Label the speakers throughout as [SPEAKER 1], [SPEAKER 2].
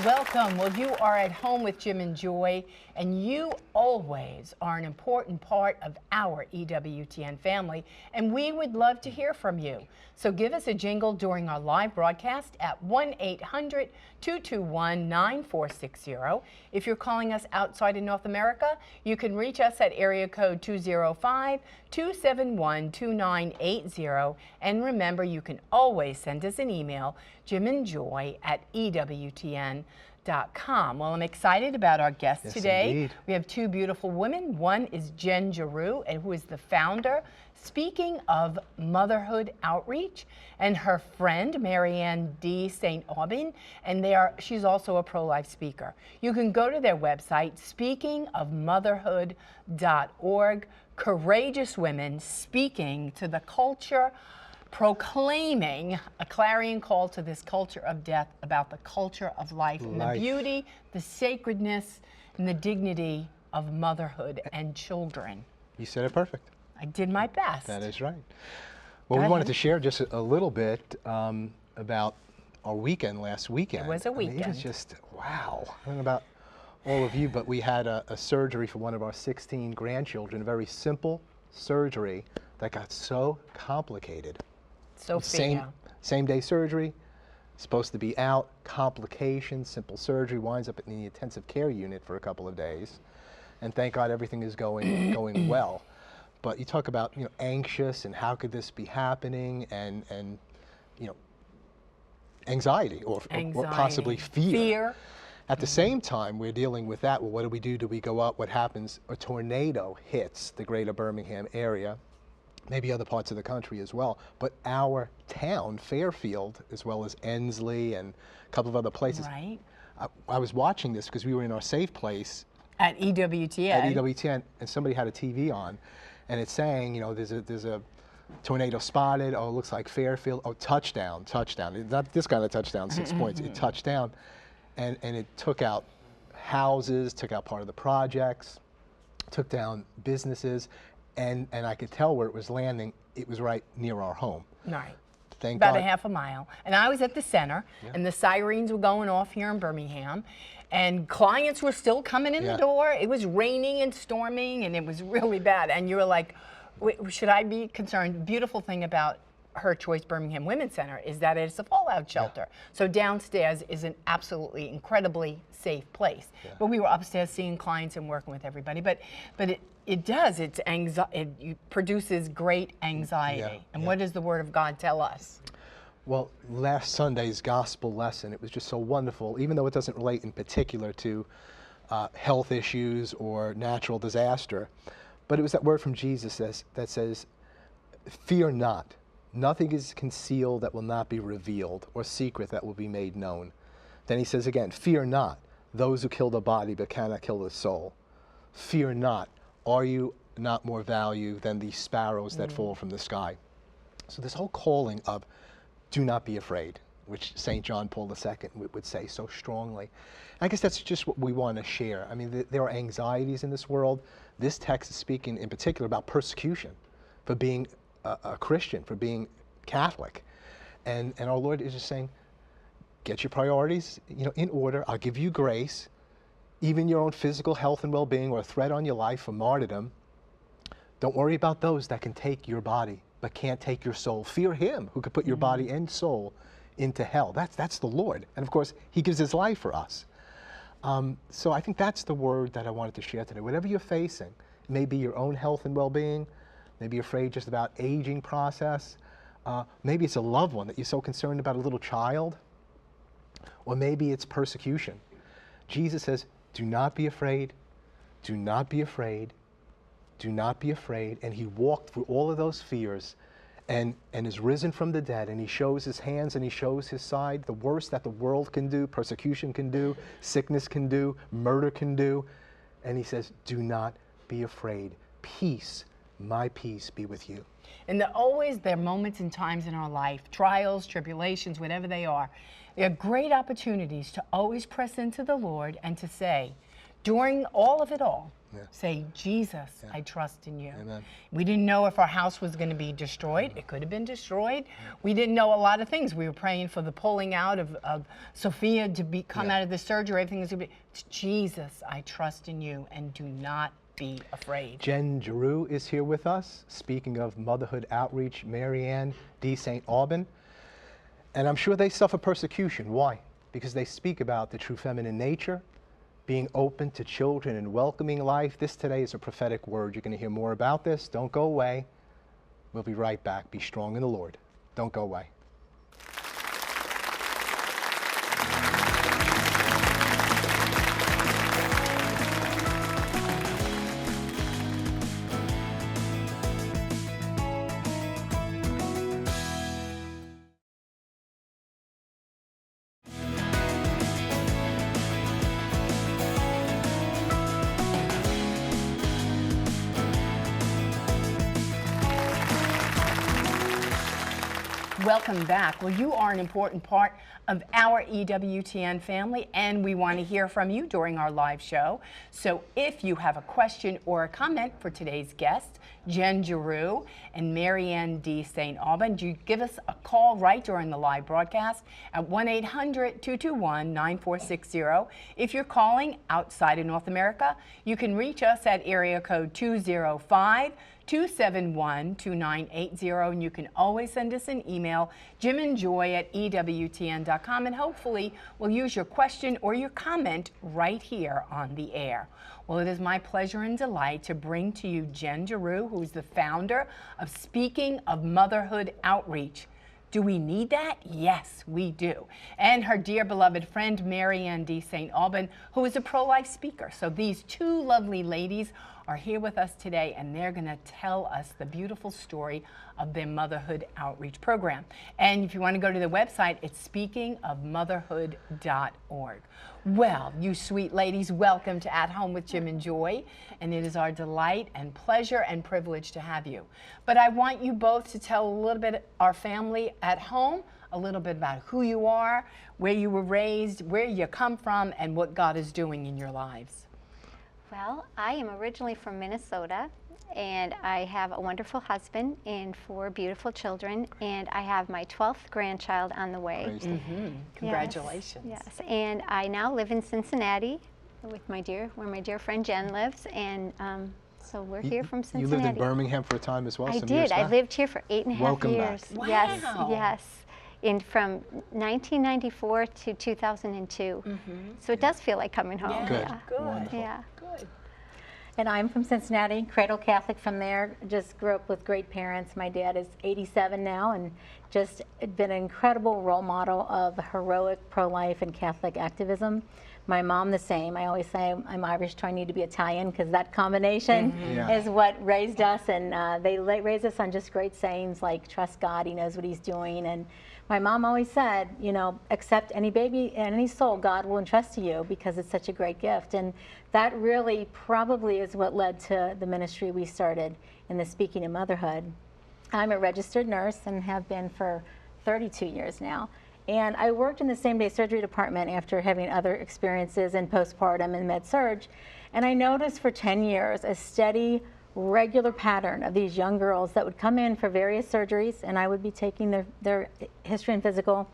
[SPEAKER 1] Welcome. Well, you are at home with Jim and Joy, and you always are an important part of our EWTN family, and we would love to hear from you. So give us a jingle during our live broadcast at 1-800-221-9460. If you're calling us outside of North America, you can reach us at area code 205-271-2980. And remember, you can always send us an email, jimandjoy@EWTN.com. Well, I'm excited about our guests today.
[SPEAKER 2] Indeed.
[SPEAKER 1] We have two beautiful women. One is Jenn Giroux, who is the founder, speaking of Motherhood Outreach, and her friend, Marianne D. St. Aubin, and she's also a pro-life speaker. You can go to their website, speakingofmotherhood.org. Courageous women speaking to the culture, proclaiming a clarion call to this culture of death about the culture of life and the beauty, the sacredness, and the dignity of motherhood and children.
[SPEAKER 2] You said it perfect.
[SPEAKER 1] I did my best.
[SPEAKER 2] That is right. Well, we wanted to share just a little bit about our weekend last weekend.
[SPEAKER 1] It was a weekend.
[SPEAKER 2] It was just, wow. I don't know about all of you, but we had a surgery for one of our 16 grandchildren, a very simple surgery that got so complicated.
[SPEAKER 1] Sophia.
[SPEAKER 2] Same day surgery, supposed to be out, complications, simple surgery, winds up in the intensive care unit for a couple of days. And thank God everything is going well. But you talk about, anxious and how could this be happening, and anxiety or possibly fear. At the same time, we're dealing with that. Well, what do we do? Do we go up? What happens? A tornado hits the greater Birmingham area, maybe other parts of the country as well. But our town, Fairfield, as well as Ensley and a couple of other places. Right. I was watching this because we were in our safe place.
[SPEAKER 1] At EWTN.
[SPEAKER 2] At EWTN, and somebody had a TV on, and it's saying, there's a tornado spotted. Oh, it looks like Fairfield. Oh, touchdown. Not this kind of touchdown, 6 points. It touched down, and it took out houses, took out part of the projects, took down businesses, and I could tell where it was landing. It was right near our home.
[SPEAKER 1] Right.
[SPEAKER 2] Thank God.
[SPEAKER 1] About a half a mile. And I was at the center, and the sirens were going off here in Birmingham, and clients were still coming in the door. It was raining and storming, and it was really bad. And you were like, should I be concerned? Beautiful thing about Her Choice Birmingham Women's Center is that it's a fallout shelter. So downstairs is an absolutely incredibly safe place. But we were upstairs seeing clients and working with everybody. But it does. It produces great anxiety. And what does the Word of God tell us?
[SPEAKER 2] Well, last Sunday's gospel lesson, it was just so wonderful, even though it doesn't relate in particular to health issues or natural disaster. But it was that word from Jesus that says, "Fear not. Nothing is concealed that will not be revealed, or secret that will be made known." Then he says again, "Fear not those who kill the body but cannot kill the soul. Fear not. Are you not more value than the sparrows that fall from the sky?" So this whole calling of do not be afraid, which St. John Paul II would say so strongly. I guess that's just what we want to share. I mean, there are anxieties in this world. This text is speaking in particular about persecution for being a Christian, for being Catholic. And our Lord is just saying, get your priorities in order. I'll give you grace. Even your own physical health and well-being, or a threat on your life for martyrdom, don't worry about those that can take your body but can't take your soul. Fear him who could put your body and soul into hell. That's the Lord. And of course, he gives his life for us. So I think that's the word that I wanted to share today. Whatever you're facing, it may be your own health and well-being, maybe you're afraid just about aging process, maybe it's a loved one that you're so concerned about, a little child, or maybe it's persecution. Jesus says, do not be afraid, do not be afraid, do not be afraid. And he walked through all of those fears and is risen from the dead, and he shows his hands and he shows his side. The worst that the world can do, persecution can do, sickness can do, murder can do. And he says, do not be afraid. Peace, my peace be with you.
[SPEAKER 1] And there are moments and times in our life, trials, tribulations, whatever they are. There are great opportunities to always press into the Lord and to say, during all of it all, Say, Jesus, I trust in you.
[SPEAKER 2] Amen.
[SPEAKER 1] We didn't know if our house was going to be destroyed. It could have been destroyed. We didn't know a lot of things. We were praying for the pulling out of Sophia to come out of the surgery. Everything was going to be, Jesus, I trust in you, and do not be afraid.
[SPEAKER 2] Jenn Giroux is here with us, speaking of motherhood outreach, Marianne D. St. Aubin. And I'm sure they suffer persecution. Why? Because they speak about the true feminine nature, being open to children and welcoming life. This today is a prophetic word. You're going to hear more about this. Don't go away. We'll be right back. Be strong in the Lord. Don't go away.
[SPEAKER 1] Welcome back. Well, you are an important part of our EWTN family, and we want to hear from you during our live show. So if you have a question or a comment for today's guests, Jenn Giroux and Marianne D. St. Aubin, you give us a call right during the live broadcast at 1-800-221-9460. If you're calling outside of North America, you can reach us at area code 205-271-2980, and you can always send us an email, jimandjoy@ewtn.com, and hopefully we'll use your question or your comment right here on the air. Well, it is my pleasure and delight to bring to you Jenn Giroux, who is the founder of Speaking of Motherhood Outreach. Do we need that? Yes, we do. And her dear beloved friend, Marianne D. St. Aubin, who is a pro-life speaker. So these two lovely ladies are here with us today, and they're going to tell us the beautiful story of their motherhood outreach program. And if you want to go to the website, it's speakingofmotherhood.org. Well, you sweet ladies, welcome to At Home with Jim and Joy, and it is our delight and pleasure and privilege to have you. But I want you both to tell a little bit, our family at home, a little bit about who you are, where you were raised, where you come from, and what God is doing in your lives.
[SPEAKER 3] Well, I am originally from Minnesota, and I have a wonderful husband and 4 beautiful children, and I have my 12th grandchild on the way.
[SPEAKER 1] Congratulations.
[SPEAKER 3] Yes, and I now live in Cincinnati with where my dear friend Jen lives, and so we're here from Cincinnati.
[SPEAKER 2] You lived in Birmingham for a time as well?
[SPEAKER 3] I
[SPEAKER 2] some years
[SPEAKER 3] did. I
[SPEAKER 2] back?
[SPEAKER 3] lived here for 8.5
[SPEAKER 2] Welcome
[SPEAKER 3] years.
[SPEAKER 2] back.
[SPEAKER 1] Wow.
[SPEAKER 3] Yes, yes. From 1994 to 2002. So it does feel like coming home.
[SPEAKER 1] Yeah.
[SPEAKER 2] Good.
[SPEAKER 3] Yeah.
[SPEAKER 1] Good.
[SPEAKER 2] Wonderful.
[SPEAKER 3] Yeah.
[SPEAKER 1] Good.
[SPEAKER 4] And I'm from Cincinnati, cradle Catholic from there. Just grew up with great parents. My dad is 87 now, and just been an incredible role model of heroic pro-life and Catholic activism. My mom the same. I always say I'm Irish trying to be Italian, because that combination is what raised us, and they raised us on just great sayings like trust God, He knows what He's doing. And my mom always said, you know, accept any baby and any soul God will entrust to you, because it's such a great gift. And that really probably is what led to the ministry we started in the Speaking of Motherhood. I'm a registered nurse and have been for 32 years now. And I worked in the same-day surgery department after having other experiences in postpartum and med-surg. And I noticed for 10 years a steady, regular pattern of these young girls that would come in for various surgeries, and I would be taking their history and physical.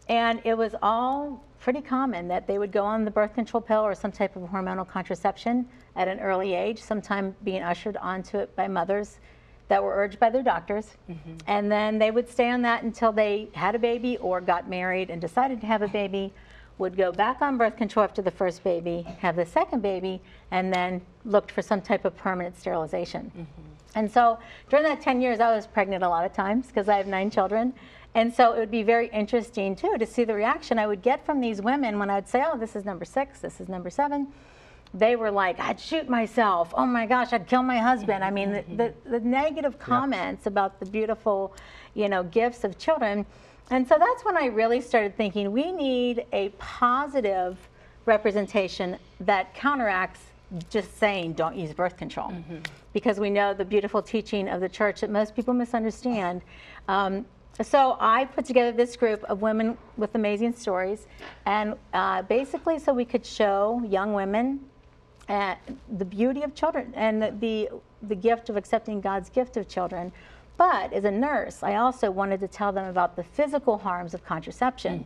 [SPEAKER 4] And it was all pretty common that they would go on the birth control pill or some type of hormonal contraception at an early age, sometime being ushered onto it by mothers that were urged by their doctors. And then they would stay on that until they had a baby or got married and decided to have a baby, would go back on birth control after the first baby, have the second baby, and then looked for some type of permanent sterilization. And so during that 10 years, I was pregnant a lot of times because I have 9 children. And so it would be very interesting too to see the reaction I would get from these women when I would say, oh, this is number 6, this is number 7. They were like, I'd shoot myself. Oh my gosh, I'd kill my husband. I mean, the negative comments about the beautiful, you know, gifts of children. And so that's when I really started thinking we need a positive representation that counteracts just saying don't use birth control. Because we know the beautiful teaching of the church that most people misunderstand. So I put together this group of women with amazing stories, and basically so we could show young women the beauty of children and the gift of accepting God's gift of children. But as a nurse, I also wanted to tell them about the physical harms of contraception.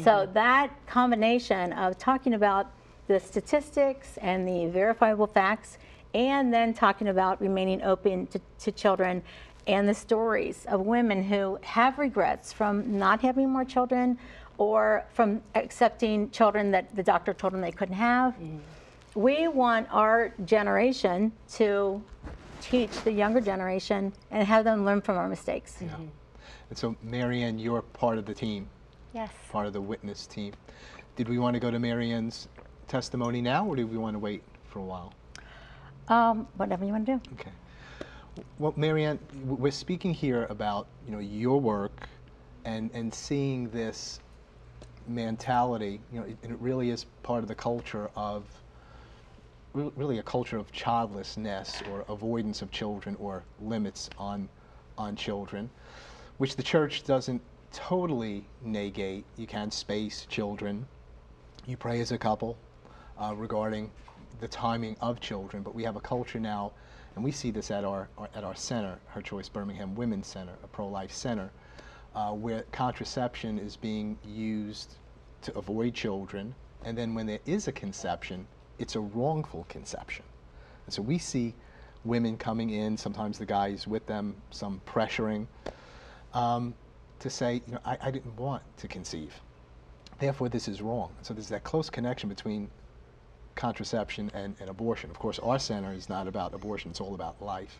[SPEAKER 4] So that combination of talking about the statistics and the verifiable facts, and then talking about remaining open to children and the stories of women who have regrets from not having more children or from accepting children that the doctor told them they couldn't have. We want our generation to teach the younger generation and have them learn from our mistakes.
[SPEAKER 2] Yeah. And so, Marianne, you're part of the team.
[SPEAKER 3] Yes.
[SPEAKER 2] Part of the witness team. Did we want to go to Marianne's testimony now, or do we want to wait for a while?
[SPEAKER 4] Whatever you want to do.
[SPEAKER 2] Okay. Well, Marianne, we're speaking here about, you know, your work and seeing this mentality, you know, and it really is part of the culture of, really a culture of childlessness or avoidance of children or limits on children, which the church doesn't totally negate. You can space children. You pray as a couple regarding the timing of children, but we have a culture now, and we see this at our center, Her Choice Birmingham Women's Center, a pro-life center, where contraception is being used to avoid children, and then when there is a conception, it's a wrongful conception. And so we see women coming in, sometimes the guys with them, some pressuring, to say, you know, I didn't want to conceive. Therefore, this is wrong. So there's that close connection between contraception and abortion. Of course, our center is not about abortion, it's all about life.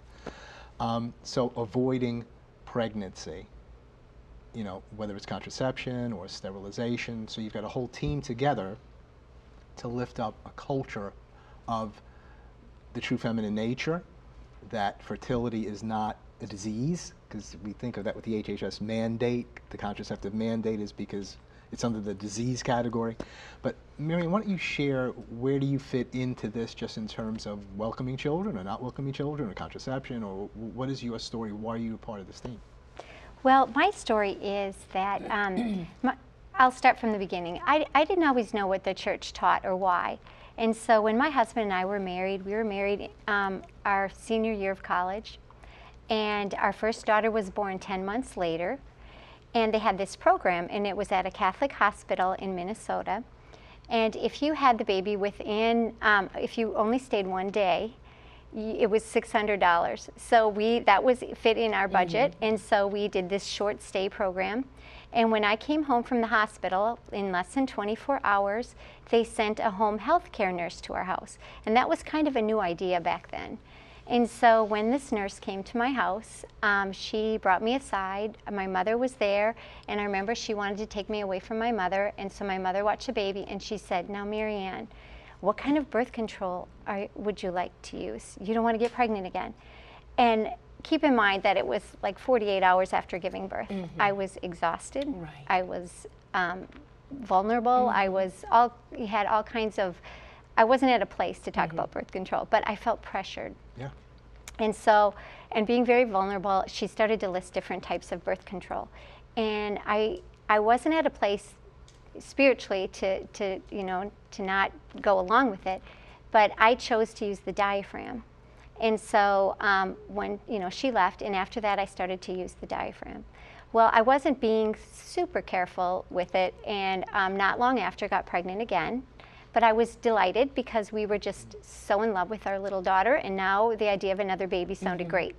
[SPEAKER 2] So avoiding pregnancy, you know, whether it's contraception or sterilization, so you've got a whole team together to lift up a culture of the true feminine nature, that fertility is not a disease, because we think of that with the HHS mandate. The contraceptive mandate is because it's under the disease category. But Marianne, why don't you share, where do you fit into this, just in terms of welcoming children or not welcoming children, or contraception, or what is your story? Why are you a part of this team?
[SPEAKER 3] Well, my story is that I'll start from the beginning. I didn't always know what the church taught or why. And so when my husband and I were married, our senior year of college, and our first daughter was born 10 months later. And they had this program, and it was at a Catholic hospital in Minnesota. And if you had the baby within, if you only stayed one day, it was $600. So that was fit in our budget, and so we did this short stay program. And when I came home from the hospital, in less than 24 hours, they sent a home health care nurse to our house. And that was kind of a new idea back then. And so when this nurse came to my house, she brought me aside. My mother was there, and I remember she wanted to take me away from my mother, and so my mother watched the baby, and she said, "Now, Marianne, what kind of birth control would you like to use? You don't want to get pregnant again." And keep in mind that it was like 48 hours after giving birth. I was exhausted.
[SPEAKER 1] Right.
[SPEAKER 3] I was vulnerable. I had all kinds of, I wasn't at a place to talk about birth control, but I felt pressured.
[SPEAKER 2] Yeah.
[SPEAKER 3] And so, and being very vulnerable, she started to list different types of birth control. And I wasn't at a place spiritually to not go along with it, but I chose to use the diaphragm. And so when she left, and after that I started to use the diaphragm. Well, I wasn't being super careful with it, and not long after got pregnant again. But I was delighted because we were just so in love with our little daughter, and now the idea of another baby sounded great.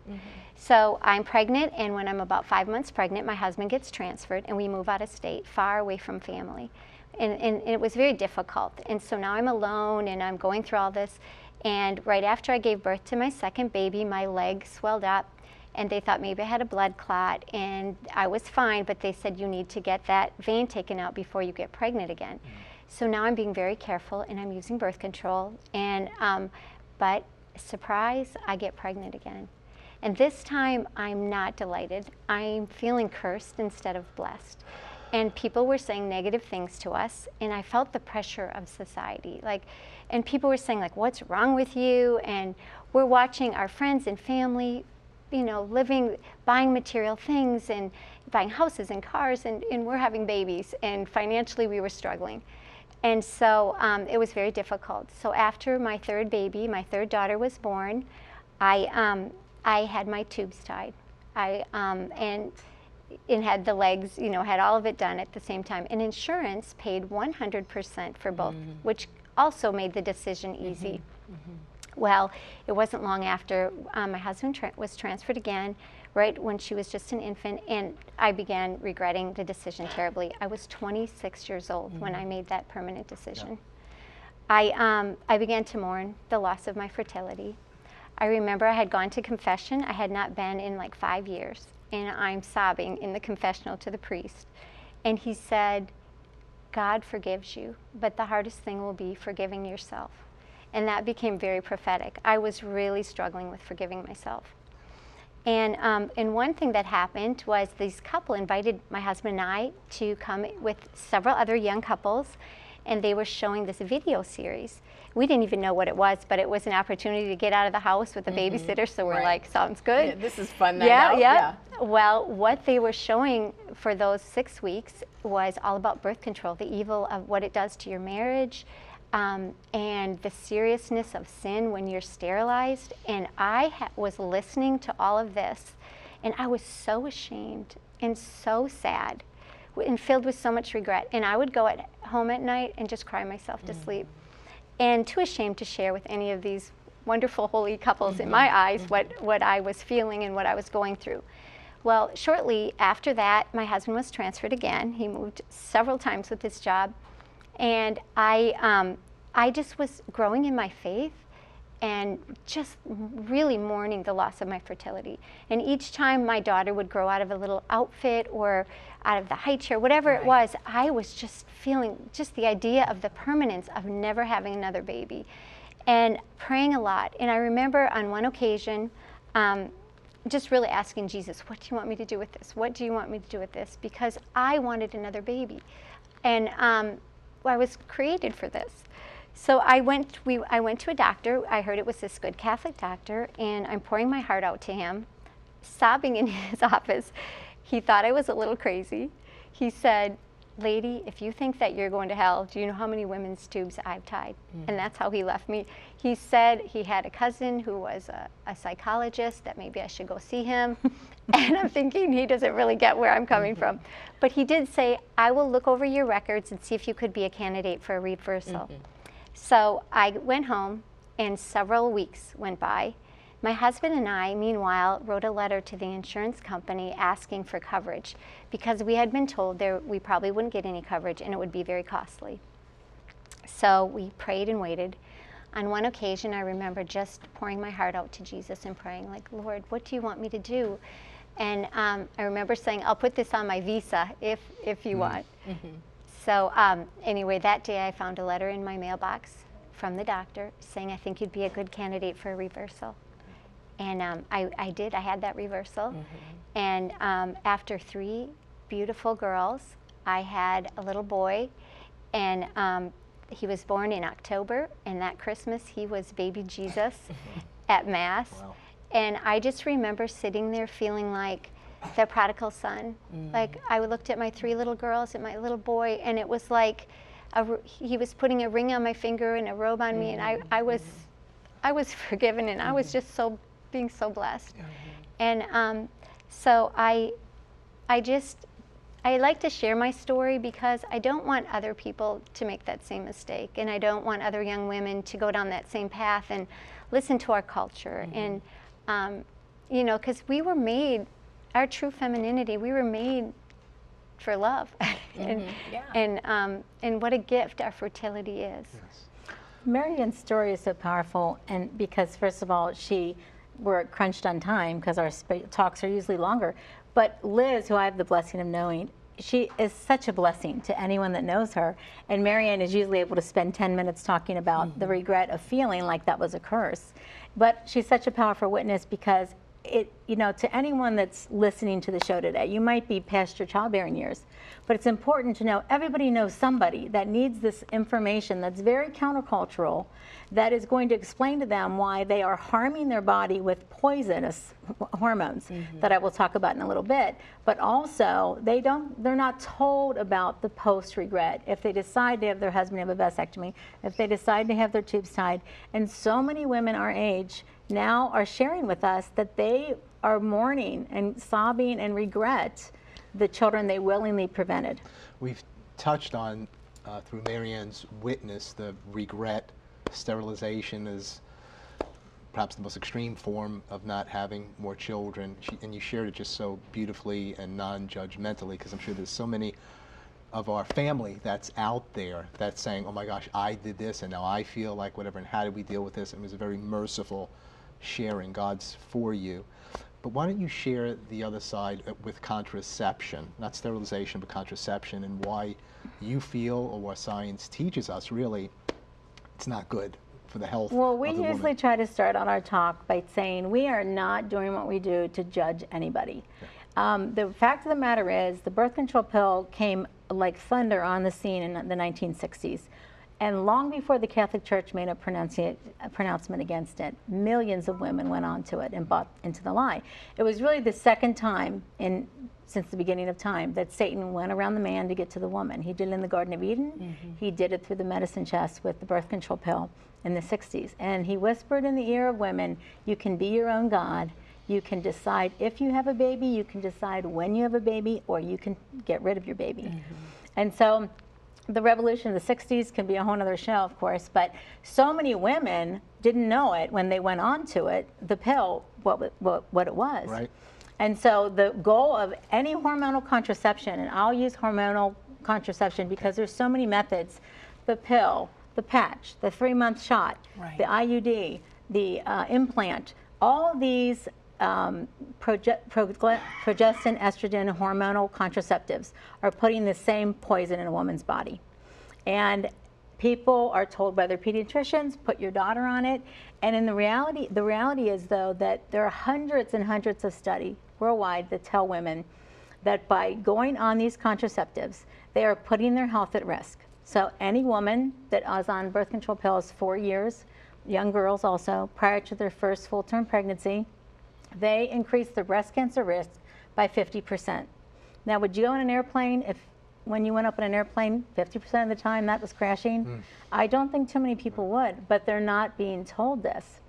[SPEAKER 3] So I'm pregnant, and when I'm about 5 months pregnant, my husband gets transferred, and we move out of state, far away from family. And it was very difficult. And so now I'm alone, and I'm going through all this. And right after I gave birth to my second baby, my leg swelled up, and they thought maybe I had a blood clot, and I was fine, but they said you need to get that vein taken out before you get pregnant again. So now I'm being very careful, and I'm using birth control, and but surprise, I get pregnant again. And this time I'm not delighted. I'm feeling cursed instead of blessed. And people were saying negative things to us, and I felt the pressure of society. And people were saying, what's wrong with you? And we're watching our friends and family, buying material things and buying houses and cars, and we're having babies, and financially we were struggling. And so it was very difficult. So after my third baby, my third daughter was born, I had my tubes tied. And had the legs, you know, had all of it done at the same time. And insurance paid 100% for both, which also made the decision easy. Well, it wasn't long after my husband was transferred again, right when she was just an infant, and I began regretting the decision terribly. I was 26 years old when I made that permanent decision. I began to mourn the loss of my fertility. I remember I had gone to confession. I had not been in like 5 years, and I'm sobbing in the confessional to the priest. And he said, God forgives you, but the hardest thing will be forgiving yourself. And that became very prophetic. I was really struggling with forgiving myself. And one thing that happened was this couple invited my husband and I to come with several other young couples, and they were showing this video series. We didn't even know what it was, but it was an opportunity to get out of the house with a babysitter, so we're like, sounds good.
[SPEAKER 1] Yeah, this is fun night out.
[SPEAKER 3] Yeah. Well, what they were showing for those 6 weeks was all about birth control, the evil of what it does to your marriage, and the seriousness of sin when you're sterilized. And I was listening to all of this, and I was so ashamed and so sad and filled with so much regret. And I would go at home at night and just cry myself to sleep, and too ashamed to share with any of these wonderful holy couples in my eyes what I was feeling and what I was going through. Well, shortly after that, my husband was transferred again. He moved several times with his job. And I just was growing in my faith and just really mourning the loss of my fertility. And each time my daughter would grow out of a little outfit or out of the high chair, whatever it was, I was just feeling just the idea of the permanence of never having another baby and praying a lot. And I remember on one occasion, just really asking Jesus, what do you want me to do with this? What do you want me to do with this? Because I wanted another baby. And I was created for this. So I went to a doctor. I heard it was this good Catholic doctor, and I'm pouring my heart out to him, sobbing in his office. He thought I was a little crazy. He said, lady, if you think that you're going to hell, do you know how many women's tubes I've tied? And that's how he left me. He said he had a cousin who was a psychologist, that maybe I should go see him. And I'm thinking he doesn't really get where I'm coming from. But he did say, I will look over your records and see if you could be a candidate for a reversal. So I went home, and several weeks went by. My husband and I, meanwhile, wrote a letter to the insurance company asking for coverage, because we had been told we probably wouldn't get any coverage and it would be very costly. So we prayed and waited. On one occasion, I remember just pouring my heart out to Jesus and praying, like, Lord, what do you want me to do? And I remember saying, I'll put this on my visa if you want. So anyway, that day I found a letter in my mailbox from the doctor saying, I think you'd be a good candidate for a reversal. And I did. I had that reversal. And after 3 beautiful girls, I had a little boy. And he was born in October. And that Christmas, he was baby Jesus at Mass.
[SPEAKER 2] Wow.
[SPEAKER 3] And I just remember sitting there feeling like the prodigal son. Like I looked at my 3 little girls and my little boy, and it was like he was putting a ring on my finger and a robe on me. And I was forgiven, and I was just being so blessed. And so I like to share my story because I don't want other people to make that same mistake, and I don't want other young women to go down that same path and listen to our culture. And you know, because we were made, our true femininity, we were made for love. And what a gift our fertility is.
[SPEAKER 4] Marianne's story is so powerful, and because first of all, we're crunched on time because our talks are usually longer. But Liz, who I have the blessing of knowing, she is such a blessing to anyone that knows her. And Marianne is usually able to spend 10 minutes talking about the regret of feeling like that was a curse. But she's such a powerful witness because to anyone that's listening to the show today, you might be past your childbearing years, but it's important to know everybody knows somebody that needs this information that's very countercultural, that is going to explain to them why they are harming their body with poisonous hormones that I will talk about in a little bit. But also, they're not told about the post-regret if they decide to have their husband have a vasectomy, if they decide to have their tubes tied. And so many women our age now are sharing with us that they are mourning and sobbing and regret the children they willingly prevented.
[SPEAKER 2] We've touched on, through Marianne's witness, the regret. Sterilization is perhaps the most extreme form of not having more children. And you shared it just so beautifully and non-judgmentally, because I'm sure there's so many of our family that's out there that's saying, oh my gosh, I did this and now I feel like whatever, and how do we deal with this? And it was a very merciful sharing. God's for you. But why don't you share the other side with contraception, not sterilization, but contraception, and why you feel, or what science teaches us really, it's not good for the health
[SPEAKER 4] Well, we
[SPEAKER 2] of the
[SPEAKER 4] usually
[SPEAKER 2] woman.
[SPEAKER 4] try to start out our talk by saying we are not doing what we do to judge anybody. The fact of the matter is the birth control pill came like thunder on the scene in the 1960s. And long before the Catholic Church made a pronouncement against it, millions of women went on to it and bought into the lie. It was really the second time since the beginning of time that Satan went around the man to get to the woman. He did it in the Garden of Eden. He did it through the medicine chest with the birth control pill in the 60s. And he whispered in the ear of women, you can be your own God. You can decide if you have a baby, you can decide when you have a baby, or you can get rid of your baby. And so the revolution of the 60s can be a whole other show, of course, but so many women didn't know it when they went on to it, the pill, what it was.
[SPEAKER 2] Right.
[SPEAKER 4] And so the goal of any hormonal contraception, and I'll use hormonal contraception because there's so many methods, the pill, the patch, the 3-month shot, the IUD, the implant, all of these progestin, estrogen, hormonal contraceptives are putting the same poison in a woman's body. And people are told by their pediatricians, put your daughter on it. And in the reality is, though, that there are hundreds and hundreds of studies worldwide that tell women that by going on these contraceptives, they are putting their health at risk. So any woman that is on birth control pills 4 years, young girls also, prior to their first full-term pregnancy, they increase their breast cancer risk by 50%. Now, would you go on an airplane if when you went up in an airplane, 50% of the time that was crashing? I don't think too many people would, but they're not being told this.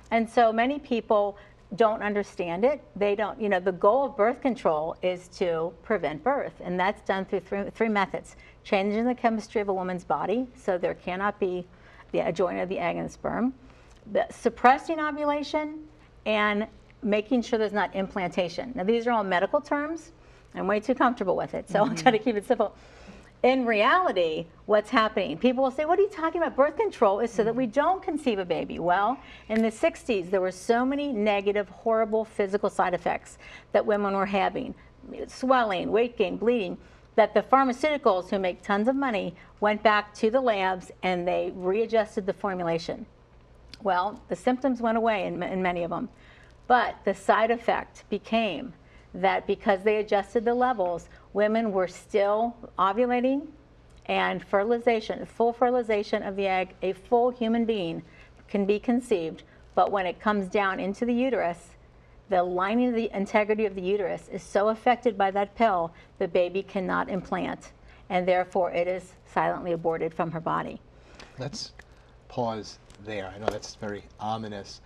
[SPEAKER 4] And so many people don't understand it. They don't, the goal of birth control is to prevent birth, and that's done through three methods. Changing the chemistry of a woman's body so there cannot be a joint of the egg and the sperm, suppressing ovulation, and making sure there's not implantation. Now, these are all medical terms. I'm way too comfortable with it, so I'll try to keep it simple. In reality, what's happening, people will say, what are you talking about? Birth control is so that we don't conceive a baby. Well, in the 60s, there were so many negative, horrible physical side effects that women were having, swelling, weight gain, bleeding, that the pharmaceuticals, who make tons of money, went back to the labs and they readjusted the formulation. Well, the symptoms went away in many of them. But the side effect became that because they adjusted the levels, women were still ovulating, and fertilization, full fertilization of the egg, a full human being can be conceived, but when it comes down into the uterus, the lining of the integrity of the uterus is so affected by that pill, the baby cannot implant, and therefore it is silently aborted from her body.
[SPEAKER 2] Let's pause there. I know that's very ominous.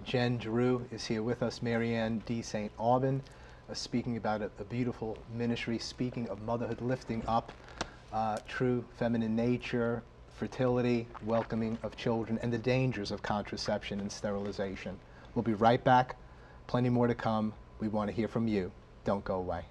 [SPEAKER 2] Jenn Giroux is here with us, Marianne D. St. Aubin, speaking about a beautiful ministry, speaking of motherhood, lifting up true feminine nature, fertility, welcoming of children, and the dangers of contraception and sterilization. We'll be right back. Plenty more to come. We want to hear from you. Don't go away.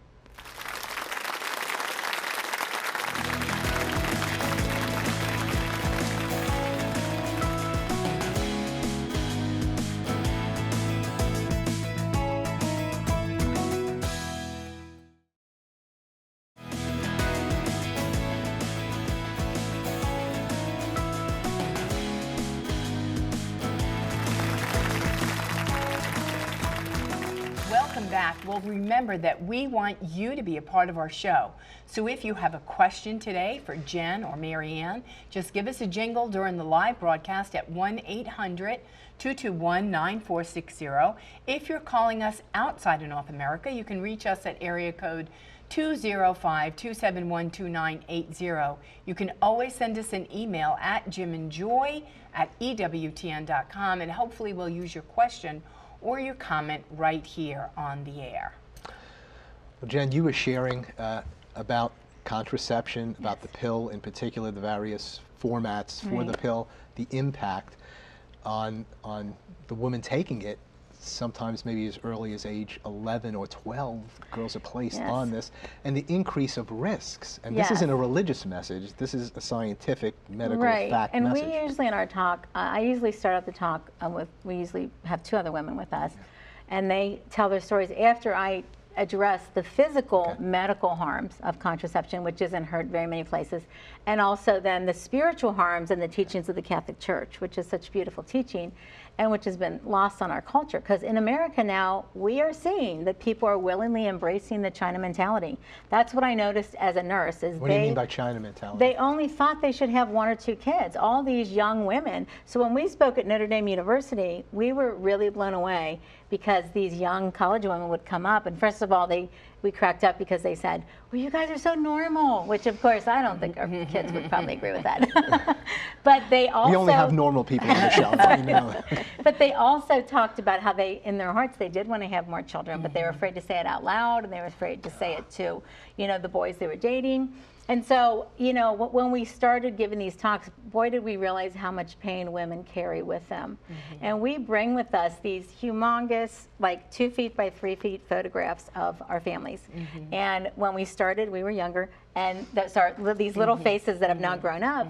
[SPEAKER 1] back, well, remember that we want you to be a part of our show. So if you have a question today for Jen or Marianne, just give us a jingle during the live broadcast at 1-800-221-9460. If you're calling us outside of North America, you can reach us at area code 205-271-2980. You can always send us an email at jimandjoy@ewtn.com, and hopefully we'll use your question or your comment right here on the air.
[SPEAKER 2] Well, Jen, you were sharing about contraception, about the pill in particular, the various formats for the pill, the impact on the woman taking it. Sometimes maybe as early as age 11 or 12, girls are placed on this, and the increase of risks. And this isn't a religious message, this is a scientific, medical fact
[SPEAKER 4] and
[SPEAKER 2] message.
[SPEAKER 4] we usually in our talk, I usually start out the talk we usually have 2 other women with us, and they tell their stories after I address the physical medical harms of contraception, which isn't heard very many places, and also then the spiritual harms and the teachings of the Catholic Church, which is such beautiful teaching and which has been lost on our culture. Because in America now, we are seeing that people are willingly embracing the China mentality. That's what I noticed as a nurse. Is
[SPEAKER 2] What do you mean by China mentality?
[SPEAKER 4] They only thought they should have 1 or 2 kids, all these young women. So when we spoke at Notre Dame University, we were really blown away because these young college women would come up, and first of all, we cracked up because they said, well, you guys are so normal, which of course I don't think our kids would probably agree with that. But they also—
[SPEAKER 2] We only have normal people on the show. You know.
[SPEAKER 4] But they also talked about how they, in their hearts, they did want to have more children, but they were afraid to say it out loud, and they were afraid to say it to, the boys they were dating. And so, when we started giving these talks, boy, did we realize how much pain women carry with them. And we bring with us these humongous, like 2 feet by 3 feet photographs of our families. And when we started, we were younger, and these little faces that have now grown up,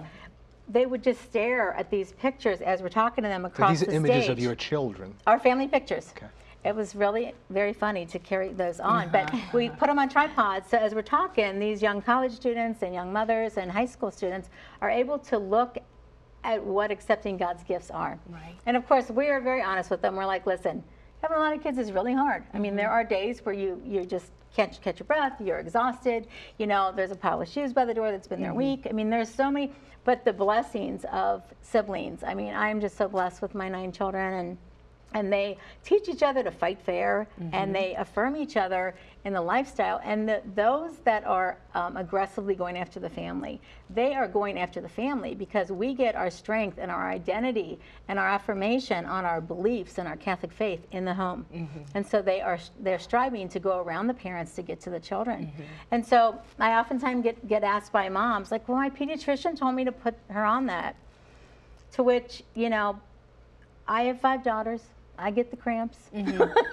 [SPEAKER 4] they would just stare at these pictures as we're talking to them across the stage.
[SPEAKER 2] These are images of your children.
[SPEAKER 4] Our family pictures.
[SPEAKER 2] Okay.
[SPEAKER 4] It was really very funny to carry those on, but we put them on tripods, so as we're talking, these young college students and young mothers and high school students are able to look at what accepting God's gifts are.
[SPEAKER 1] Right.
[SPEAKER 4] And of course, we are very honest with them. We're like, listen, having a lot of kids is really hard. I mean, there are days where you just can't catch your breath, you're exhausted, there's a pile of shoes by the door that's been there a week. I mean, there's so many, but the blessings of siblings. I mean, I'm just so blessed with my 9 children, and they teach each other to fight fair, and they affirm each other in the lifestyle. And those that are aggressively going after the family, they are going after the family because we get our strength and our identity and our affirmation on our beliefs and our Catholic faith in the home. And so they're striving to go around the parents to get to the children. And so I oftentimes get asked by moms, like, well, my pediatrician told me to put her on that. To which, I have 5 daughters. I get the cramps.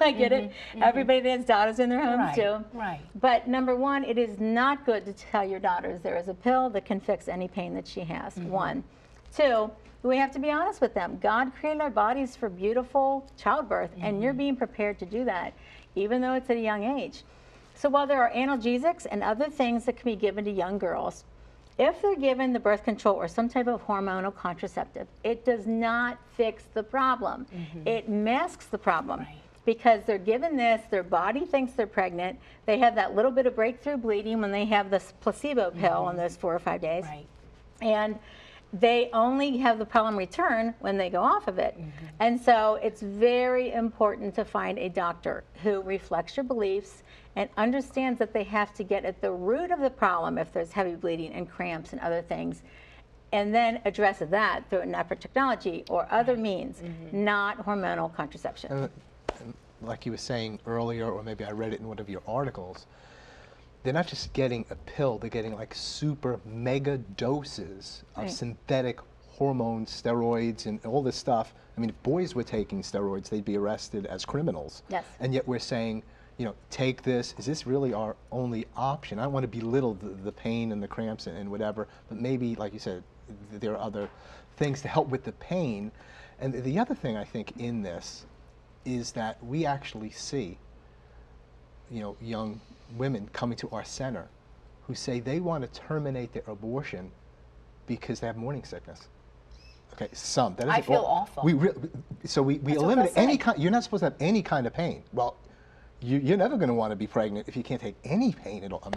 [SPEAKER 4] I get it. Everybody that has daughters in their homes too.
[SPEAKER 1] Right.
[SPEAKER 4] But number 1, it is not good to tell your daughters there is a pill that can fix any pain that she has. 1. 2, we have to be honest with them. God created our bodies for beautiful childbirth, and you're being prepared to do that, even though it's at a young age. So while there are analgesics and other things that can be given to young girls, if they're given the birth control or some type of hormonal contraceptive, it does not fix the problem. It masks the problem. Because they're given this, their body thinks they're pregnant, they have that little bit of breakthrough bleeding when they have this placebo pill in those 4 or 5 days. And they only have the problem return when they go off of it. And so it's very important to find a doctor who reflects your beliefs and understands that they have to get at the root of the problem if there's heavy bleeding and cramps and other things, and then address that through an NAPR technology or other means, not hormonal contraception.
[SPEAKER 2] And like you were saying earlier, or maybe I read it in one of your articles, they're not just getting a pill, they're getting like super mega doses of synthetic hormones, steroids, and all this stuff. I mean, if boys were taking steroids, they'd be arrested as criminals. And yet we're saying, take this. Is this really our only option? I don't want to belittle the pain and the cramps and whatever, but maybe, like you said, there are other things to help with the pain. And the other thing I think in this is that we actually see, young women coming to our center who say they want to terminate their abortion because they have morning sickness. Okay, some. That
[SPEAKER 1] I feel awful.
[SPEAKER 2] So we eliminate any kind. You're not supposed to have any kind of pain. Well, you're never going to want to be pregnant if you can't take any pain at all.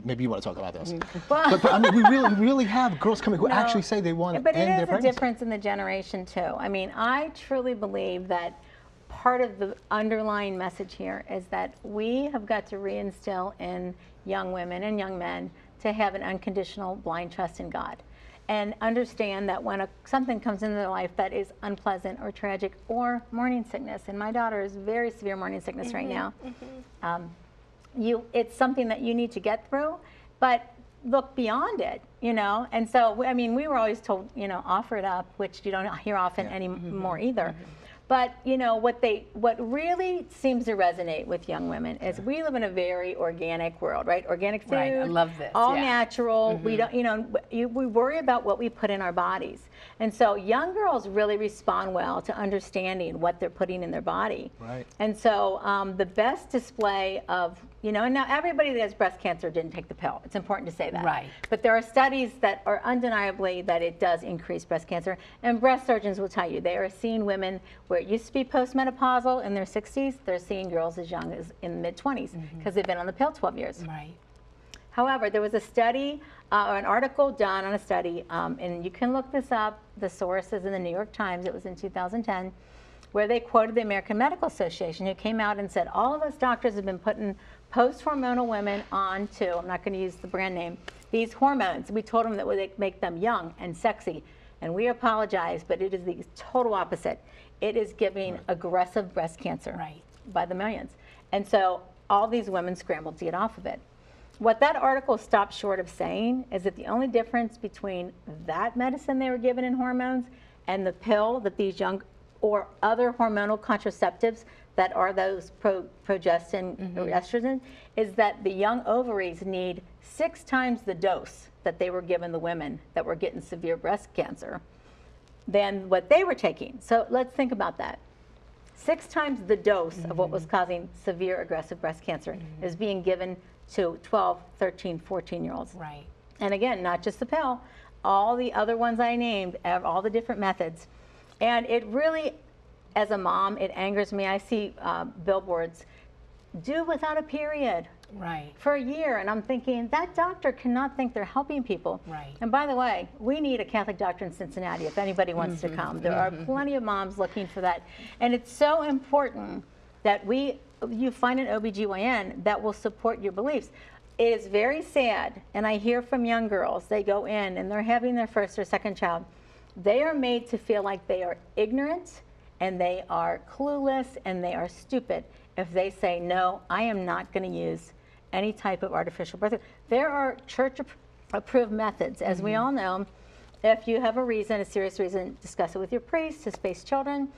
[SPEAKER 2] Maybe you want to talk about this.
[SPEAKER 4] Well,
[SPEAKER 2] But I mean, we really have girls coming who actually say they want to
[SPEAKER 4] But
[SPEAKER 2] end their
[SPEAKER 4] it is a
[SPEAKER 2] pregnancy.
[SPEAKER 4] difference in the generation too. I mean, I truly believe that part of the underlying message here is that we have got to reinstill in young women and young men to have an unconditional blind trust in God. And understand that when something comes into their life that is unpleasant or tragic or morning sickness, and my daughter is very severe morning sickness right now, it's something that you need to get through, but look beyond it, you know? And so, I mean, we were always told, you know, offer it up, which you don't hear often anymore either. But, you know, what really seems to resonate with young women is we live in a very organic world, right? Organic food.
[SPEAKER 1] Right, I love this,
[SPEAKER 4] all
[SPEAKER 1] yeah.
[SPEAKER 4] natural. We don't, you know, we worry about what we put in our bodies. And so young girls really respond well to understanding what they're putting in their body.
[SPEAKER 2] Right.
[SPEAKER 4] And so the best display of, you know, and now everybody that has breast cancer didn't take the pill. It's important to say that.
[SPEAKER 1] Right.
[SPEAKER 4] But there are studies that are undeniably that it does increase breast cancer. And breast surgeons will tell you they are seeing women where it used to be postmenopausal in their 60s, they're seeing girls as young as in the mid-20s because they've been on the pill 12 years.
[SPEAKER 1] Right.
[SPEAKER 4] However, there was a study or an article done on a study, and you can look this up. The source is in the New York Times. It was in 2010, where they quoted the American Medical Association, who came out and said, all of us doctors have been putting post-hormonal women on to, I'm not going to use the brand name, these hormones. We told them that would make them young and sexy. And we apologize, but it is the total opposite. It is giving aggressive breast cancer by the millions. And so all these women scrambled to get off of it. What that article stopped short of saying is that the only difference between that medicine they were given in hormones and the pill that these young or other hormonal contraceptives that are those progestin or estrogen is that the young ovaries need 6 times the dose that they were given the women that were getting severe breast cancer than what they were taking. So let's think about that. 6 times the dose of what was causing severe aggressive breast cancer is being given to 12, 13, 14-year-olds.
[SPEAKER 1] Right.
[SPEAKER 4] And again, not just the pill, all the other ones I named, all the different methods. And it really, as a mom, it angers me. I see billboards, do without a period.
[SPEAKER 1] Right.
[SPEAKER 4] For a year, and I'm thinking, that doctor cannot think they're helping people.
[SPEAKER 1] Right.
[SPEAKER 4] And by the way, we need a Catholic doctor in Cincinnati if anybody wants to come. There are plenty of moms looking for that. And it's so important that you find an OBGYN that will support your beliefs. It is very sad, and I hear from young girls, they go in and they're having their first or second child. They are made to feel like they are ignorant and they are clueless and they are stupid if they say, no, I am not going to use any type of artificial birth. There are church-approved methods, as we all know. If you have a serious reason, discuss it with your priest to space children.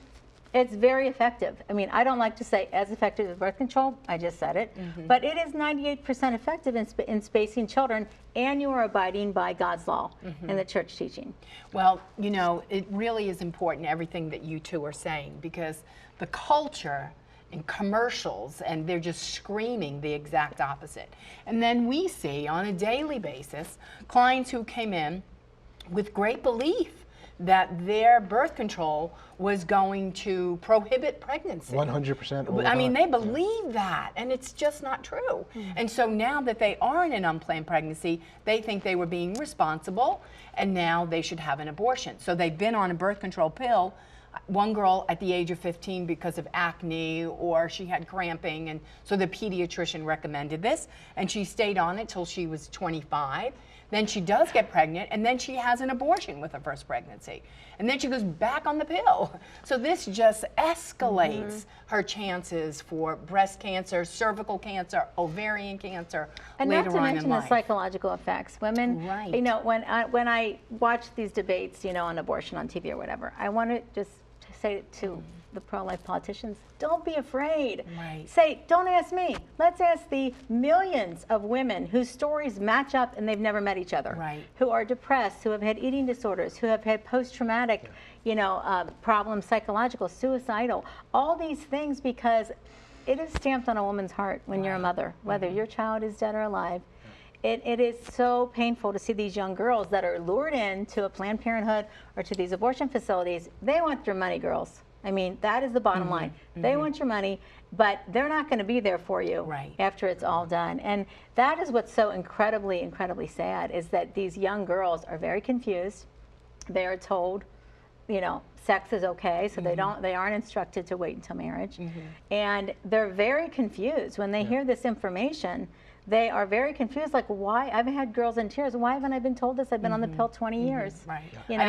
[SPEAKER 4] It's very effective. I mean, I don't like to say as effective as birth control. I just said it. But it is 98% effective in spacing children, and you are abiding by God's law and the church teaching.
[SPEAKER 1] Well, you know, it really is important, everything that you two are saying, because the culture and commercials, and they're just screaming the exact opposite. And then we see on a daily basis clients who came in with great belief that their birth control was going to prohibit pregnancy.
[SPEAKER 2] 100%.
[SPEAKER 1] I mean, they believe that, and it's just not true. And so now that they are in an unplanned pregnancy, they think they were being responsible, and now they should have an abortion. So they've been on a birth control pill. One girl at the age of 15 because of acne, or she had cramping, and so the pediatrician recommended this, and she stayed on it till she was 25. Then she does get pregnant, and then she has an abortion with her first pregnancy. And then she goes back on the pill. So this just escalates her chances for breast cancer, cervical cancer, ovarian cancer
[SPEAKER 4] And
[SPEAKER 1] later
[SPEAKER 4] not to
[SPEAKER 1] on
[SPEAKER 4] mention
[SPEAKER 1] in
[SPEAKER 4] the
[SPEAKER 1] life.
[SPEAKER 4] psychological effects. Women,
[SPEAKER 1] Right.
[SPEAKER 4] you know, when I watch these debates, you know, on abortion on TV or whatever, I want to just say to the pro-life politicians, don't be afraid.
[SPEAKER 1] Right.
[SPEAKER 4] Say, don't ask me. Let's ask the millions of women whose stories match up and they've never met each other.
[SPEAKER 1] Right.
[SPEAKER 4] Who are depressed, who have had eating disorders, who have had post-traumatic, you know, problems, psychological, suicidal, all these things, because it is stamped on a woman's heart when you're a mother, whether your child is dead or alive. It is so painful to see these young girls that are lured into a Planned Parenthood or to these abortion facilities. They want their money, girls. I mean, that is the bottom line. They want your money, but they're not going to be there for you after it's all done. And that is what's so incredibly, incredibly sad, is that these young girls are very confused. They are told, you know, sex is okay, so they aren't instructed to wait until marriage. And they're very confused when they hear this information. They are very confused, like, why? I've had girls in tears. Why haven't I been told this? I've been on the pill 20 years.
[SPEAKER 1] Right.
[SPEAKER 4] You know?
[SPEAKER 1] I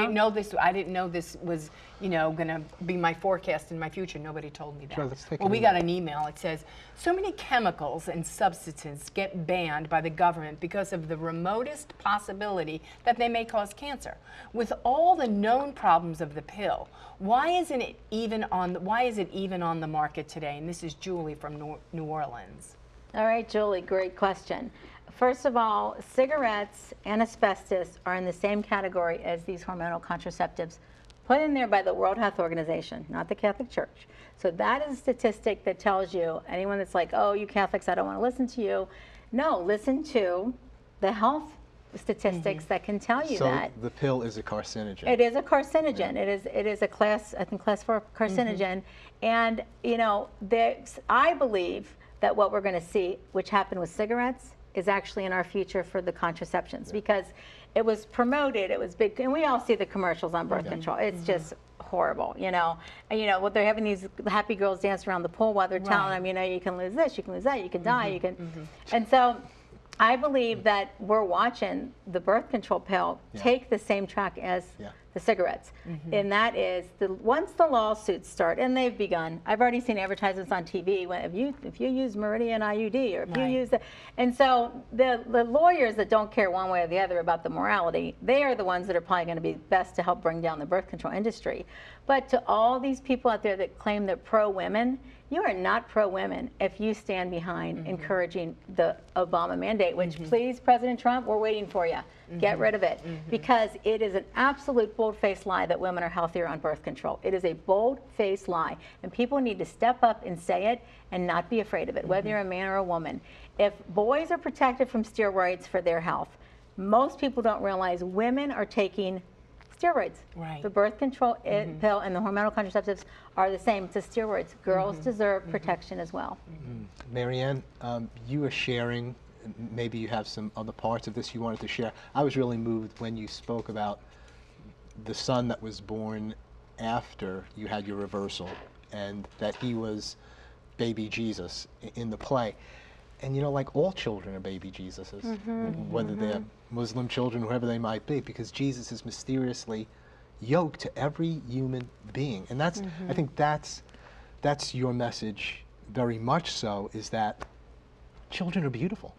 [SPEAKER 1] didn't know this was, you know, going to be my forecast in my future. Nobody told me that.
[SPEAKER 2] Sure, let's take
[SPEAKER 1] Well,
[SPEAKER 2] an
[SPEAKER 1] we
[SPEAKER 2] email.
[SPEAKER 1] got an email. It says, so many chemicals and substances get banned by the government because of the remotest possibility that they may cause cancer. With all the known problems of the pill, why is it even on the market today? And this is Julie from New Orleans.
[SPEAKER 4] All right, Julie, great question. First of all, cigarettes and asbestos are in the same category as these hormonal contraceptives put in there by the World Health Organization, not the Catholic Church. So that is a statistic that tells you, anyone that's like, oh, you Catholics, I don't want to listen to you. No, listen to the health statistics that can tell you that.
[SPEAKER 2] So the pill is a carcinogen.
[SPEAKER 4] It is a carcinogen. It is a class, I think, class 4 carcinogen. And, you know, I believe that what we're going to see, which happened with cigarettes, is actually in our future for the contraceptions, because it was promoted, it was big, and we all see the commercials on birth control. It's just horrible, you know. And, you know, what they're having these happy girls dance around the pool while they're telling them, you know, you can lose this, you can lose that, you can die, you can. And so I believe that we're watching the birth control pill take the same track as the cigarettes. And that is, once the lawsuits start, and they've begun, I've already seen advertisements on TV, when if you use Meridian IUD, or if you use the, and so the lawyers that don't care one way or the other about the morality, they are the ones that are probably going to be best to help bring down the birth control industry. But to all these people out there that claim they're pro-women, you are not pro-women if you stand behind encouraging the Obama mandate, which, please, President Trump, we're waiting for you. Get rid of it. Because it is an absolute bold-faced lie that women are healthier on birth control. It is a bold-faced lie. And people need to step up and say it and not be afraid of it, whether you're a man or a woman. If boys are protected from steroids for their health, most people don't realize women are taking steroids. The birth control pill and the hormonal contraceptives are the same. It's steroids. Girls deserve protection as well.
[SPEAKER 2] Marianne, you were sharing, maybe you have some other parts of this you wanted to share. I was really moved when you spoke about the son that was born after you had your reversal, and that he was baby Jesus in the play. And you know, like, all children are baby Jesuses, whether they're Muslim children, whoever they might be, because Jesus is mysteriously yoked to every human being. And that's, I think that's your message very much so, is that children are beautiful.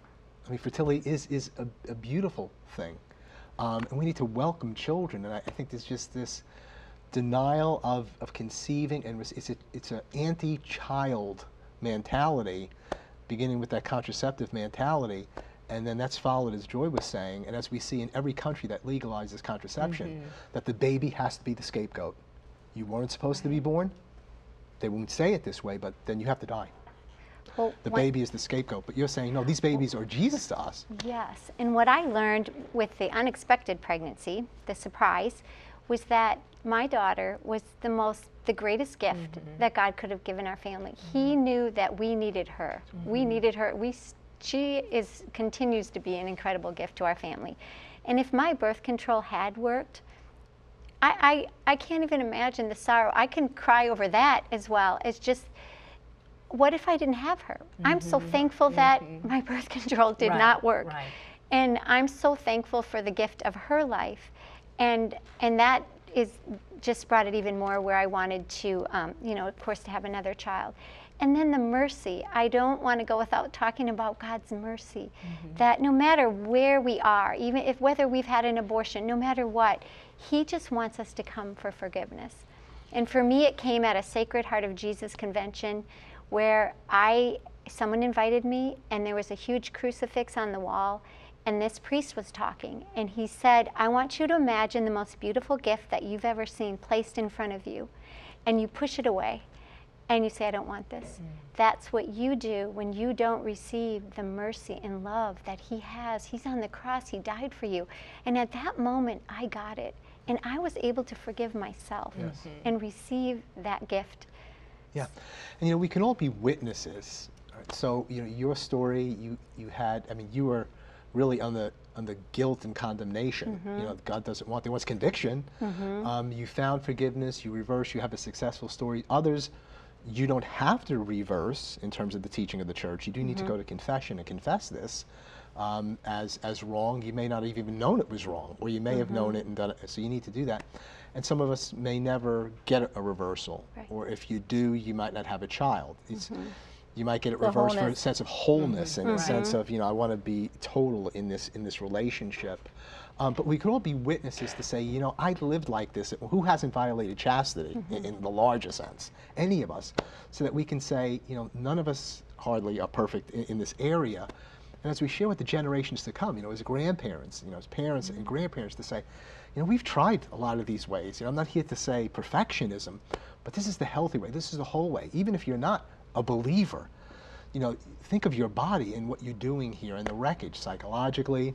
[SPEAKER 2] I mean, fertility is a beautiful thing. And we need to welcome children. And I think there's just this denial of conceiving, and it's an anti-child mentality, beginning with that contraceptive mentality, and then that's followed, as Joy was saying, and as we see in every country that legalizes contraception, that the baby has to be the scapegoat. You weren't supposed to be born. They won't say it this way, but then you have to die.
[SPEAKER 3] Well,
[SPEAKER 2] the baby is the scapegoat, but you're saying, no, these babies are Jesus to us.
[SPEAKER 3] Yes, and what I learned with the unexpected pregnancy, the surprise, was that my daughter was the greatest gift that God could have given our family. He knew that we needed her. We needed her. She continues to be an incredible gift to our family. And if my birth control had worked, I can't even imagine the sorrow. I can cry over that as well. It's just, what if I didn't have her? I'm so thankful that my birth control did not work. And I'm so thankful for the gift of her life. And that is just brought it even more where I wanted to, you know, of course, to have another child. And then the mercy. I don't want to go without talking about God's mercy. That no matter where we are, even if whether we've had an abortion, no matter what, He just wants us to come for forgiveness. And for me, it came at a Sacred Heart of Jesus convention where someone invited me, and there was a huge crucifix on the wall, and this priest was talking, and he said, I want you to imagine the most beautiful gift that you've ever seen placed in front of you, and you push it away, and you say, I don't want this. That's what you do when you don't receive the mercy and love that He has. He's on the cross. He died for you. And at that moment, I got it. And I was able to forgive myself
[SPEAKER 2] Yes.
[SPEAKER 3] and receive that gift.
[SPEAKER 2] Yeah, and we can all be witnesses. Right? So your story, you had, I mean, you were really on the guilt and condemnation. God doesn't want, there was conviction. You found forgiveness, you reverse, you have a successful story. Others, you don't have to reverse in terms of the teaching of the church. You do need to go to confession and confess this as wrong. You may not have even known it was wrong, or you may have known it and done it, so you need to do that. And some of us may never get a reversal, or if you do, you might not have a child. You might get it reversed for a sense of wholeness and a sense of, I want to be total in this relationship. But we could all be witnesses to say, I lived like this. Who hasn't violated chastity in the larger sense? Any of us. So that we can say, none of us hardly are perfect in this area. And as we share with the generations to come, as grandparents, as parents and grandparents, to say, we've tried a lot of these ways. I'm not here to say perfectionism, but this is the healthy way. This is the whole way. Even if you're not a believer, think of your body and what you're doing here and the wreckage psychologically,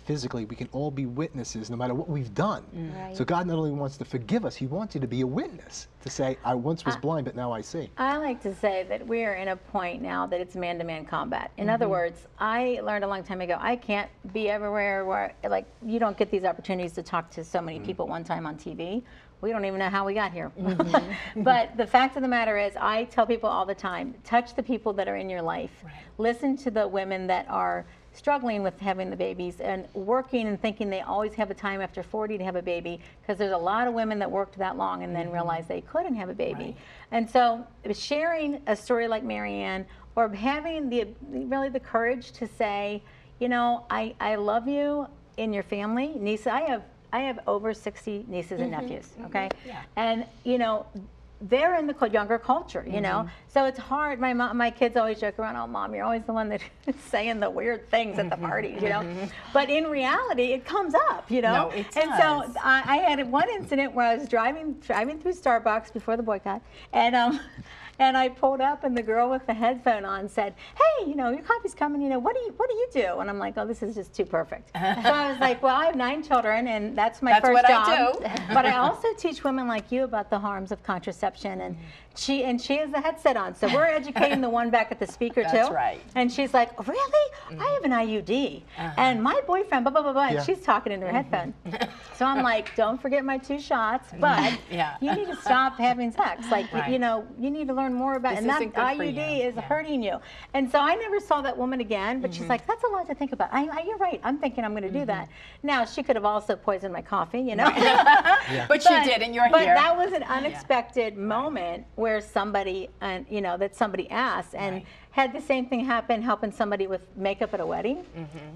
[SPEAKER 2] physically. We can all be witnesses no matter what we've done.
[SPEAKER 3] Right.
[SPEAKER 2] So God not only wants to forgive us, he wants you to be a witness, to say, I once was blind, but now I see.
[SPEAKER 4] I like to say that we are in a point now that it's man-to-man combat. In other words, I learned a long time ago, I can't be everywhere where, like, you don't get these opportunities to talk to so many people at one time on TV. We don't even know how we got here. But the fact of the matter is, I tell people all the time, touch the people that are in your life.
[SPEAKER 1] Right.
[SPEAKER 4] Listen to the women that are struggling with having the babies and working and thinking they always have a time after 40 to have a baby, because there's a lot of women that worked that long and then realized they couldn't have a baby.
[SPEAKER 1] Right.
[SPEAKER 4] And so sharing a story like Marianne, or having really the courage to say, I love you in your family. Niece, I have over 60 nieces and nephews, okay?
[SPEAKER 1] Yeah.
[SPEAKER 4] And, they're in the younger culture, So it's hard. My kids always joke around, oh, Mom, you're always the one that's saying the weird things at the parties, But in reality, it comes up,
[SPEAKER 1] No, it does.
[SPEAKER 4] And so I had one incident where I was driving through Starbucks before the boycott, and I pulled up, and the girl with the headphone on said, hey, your coffee's coming, what do you do? And I'm like, oh, this is just too perfect. So I was like, well, I have 9 children, and that's my first job.
[SPEAKER 1] That's what I do.
[SPEAKER 4] But I also teach women like you about the harms of contraception, and she has the headset on, so we're educating the one back at the speaker too.
[SPEAKER 1] That's right.
[SPEAKER 4] And she's like, really? I have an IUD, and my boyfriend, blah blah blah blah. And she's talking into her headphone. So I'm like, don't forget my 2 shots, but you need to stop having sex. Like, you need to learn more about it. And that IUD is hurting you. And so I never saw that woman again, but she's like, that's a lot to think about. You're right. I'm thinking I'm going to do that. Now, she could have also poisoned my coffee,
[SPEAKER 1] But she did, and you're
[SPEAKER 4] but
[SPEAKER 1] here.
[SPEAKER 4] But that was an unexpected moment where somebody, that somebody asked, and had the same thing happen, helping somebody with makeup at a wedding.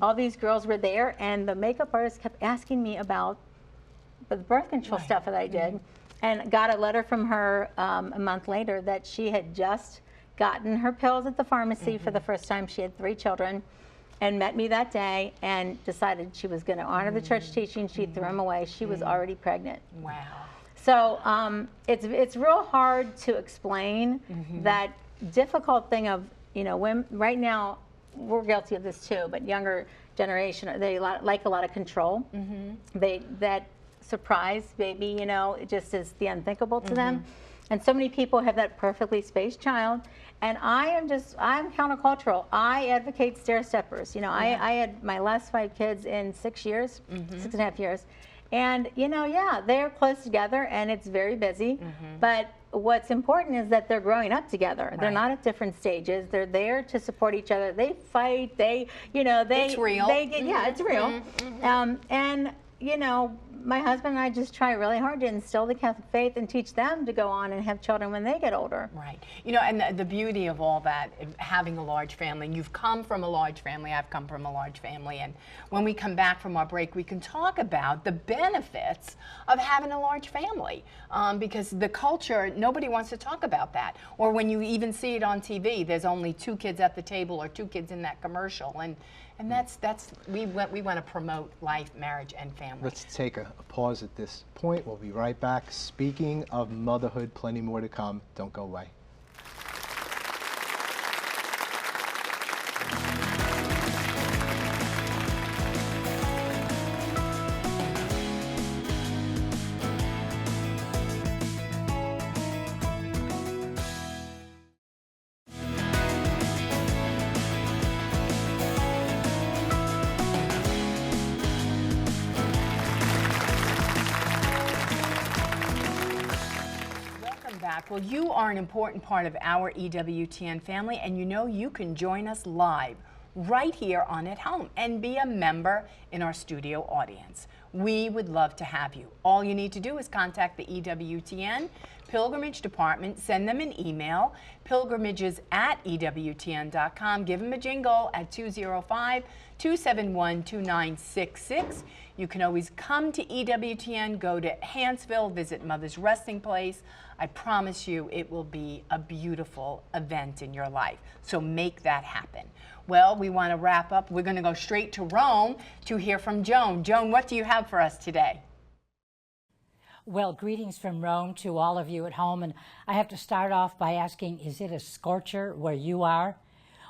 [SPEAKER 4] All these girls were there, and the makeup artist kept asking me about the birth control stuff that I did, and got a letter from her a month later that she had just gotten her pills at the pharmacy for the first time. She had 3 children, and met me that day and decided she was going to honor the church teaching. She threw them away. She was already pregnant.
[SPEAKER 1] Wow.
[SPEAKER 4] So it's real hard to explain that difficult thing of, women women now, we're guilty of this too, but younger generation, they like a lot of control. That surprise baby, it just is the unthinkable to them. And so many people have that perfectly spaced child. And I'm countercultural. I advocate stair steppers. I had my last 5 kids in 6 years, 6.5 years. And, they're close together, and it's very busy. But what's important is that they're growing up together. They're not at different stages. They're there to support each other. They fight. It's
[SPEAKER 1] real.
[SPEAKER 4] It's real. And, my husband and I just try really hard to instill the Catholic faith and teach them to go on and have children when they get older.
[SPEAKER 1] Right. And the beauty of all that, having a large family, you've come from a large family, I've come from a large family, and when we come back from our break, we can talk about the benefits of having a large family, because the culture, nobody wants to talk about that. Or when you even see it on TV, there's only 2 kids at the table or 2 kids in that commercial, and that's we want to promote life, marriage, and family.
[SPEAKER 2] Let's take a pause at this point. We'll be right back. Speaking of motherhood, plenty more to come. Don't go away.
[SPEAKER 1] back. Well, you are an important part of our EWTN family, and you know you can join us live right here on At Home and be a member in our studio audience. We would love to have you. All you need to do is contact the EWTN Pilgrimage Department, send them an email, pilgrimages@ewtn.com, give them a jingle at 205-271-2966. You can always come to EWTN, go to Hansville, visit Mother's Resting Place. I promise you it will be a beautiful event in your life. So make that happen. Well, we want to wrap up. We're going to go straight to Rome to hear from Joan. Joan, what do you have for us today?
[SPEAKER 5] Well, greetings from Rome to all of you at home. And I have to start off by asking, is it a scorcher where you are?